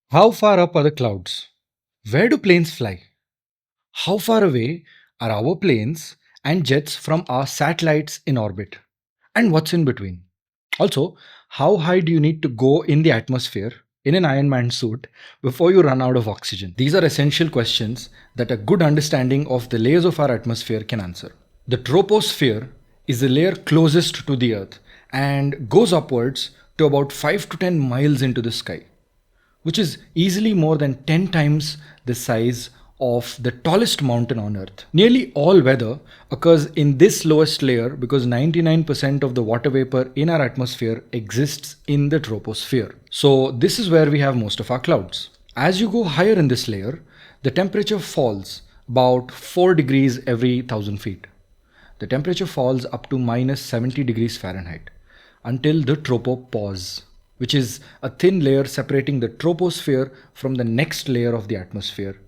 How far up are the clouds? Where do planes fly? How far away are our planes and jets from our satellites in orbit? And what's in between? Also, how high do you need to go in the atmosphere in an Iron Man suit before you run out of oxygen? These are essential questions that a good understanding of the layers of our atmosphere can answer. The troposphere is the layer closest to the Earth and goes upwards to about 5 to 10 miles into the sky, which is easily more than 10 times the size of the tallest mountain on Earth. Nearly all weather occurs in this lowest layer because 99% of the water vapor in our atmosphere exists in the troposphere. So, this is where we have most of our clouds. As you go higher in this layer, the temperature falls about 4 degrees every 1000 feet. The temperature falls up to minus 70 degrees Fahrenheit until the tropopause, which is a thin layer separating the troposphere from the next layer of the atmosphere,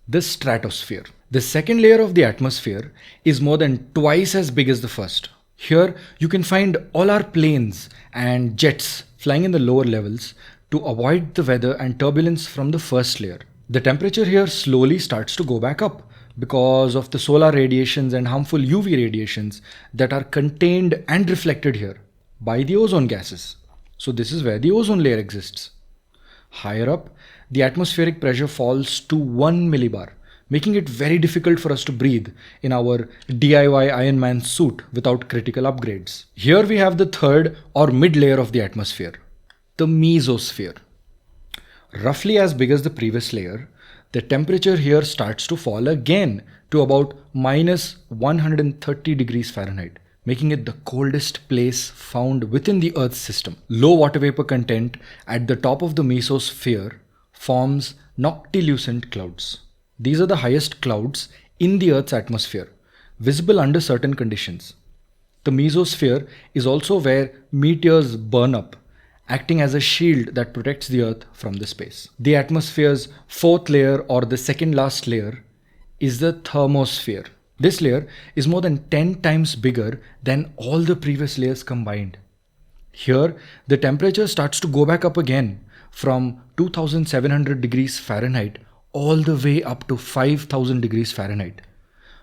the stratosphere. The second layer of the atmosphere is more than twice as big as the first. Here you can find all our planes and jets flying in the lower levels to avoid the weather and turbulence from the first layer. The temperature here slowly starts to go back up because of the solar radiations and harmful UV radiations that are contained and reflected here by the ozone gases. So this is where the ozone layer exists. Higher up, the atmospheric pressure falls to 1 millibar, making it very difficult for us to breathe in our DIY Iron Man suit without critical upgrades. Here we have the third or mid layer of the atmosphere, the mesosphere. Roughly as big as the previous layer, the temperature here starts to fall again to about minus 130 degrees Fahrenheit, making it the coldest place found within the Earth's system. Low water vapor content at the top of the mesosphere forms noctilucent clouds. These are the highest clouds in the Earth's atmosphere, visible under certain conditions. The mesosphere is also where meteors burn up, acting as a shield that protects the Earth from the space. The atmosphere's fourth layer, or the second last layer, is the thermosphere. This layer is more than 10 times bigger than all the previous layers combined. Here, the temperature starts to go back up again from 2700 degrees Fahrenheit all the way up to 5000 degrees Fahrenheit,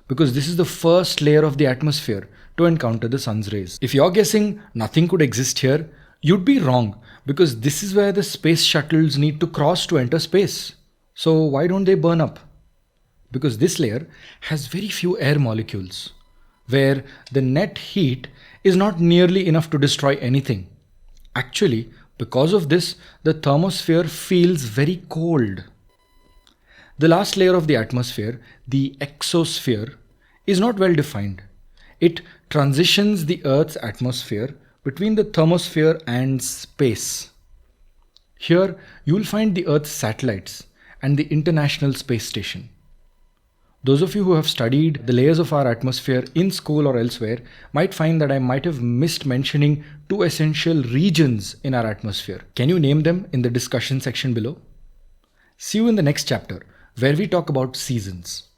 because this is the first layer of the atmosphere to encounter the sun's rays. If you're guessing nothing could exist here, you'd be wrong, because this is where the space shuttles need to cross to enter space. So why don't they burn up? Because this layer has very few air molecules, where the net heat is not nearly enough to destroy anything. Actually, because of this, the thermosphere feels very cold. The last layer of the atmosphere, the exosphere, is not well defined. It transitions the Earth's atmosphere between the thermosphere and space. Here, you will find the Earth's satellites and the International Space Station. Those of you who have studied the layers of our atmosphere in school or elsewhere might find that I might have missed mentioning two essential regions in our atmosphere. Can you name them in the discussion section below? See you in the next chapter, where we talk about seasons.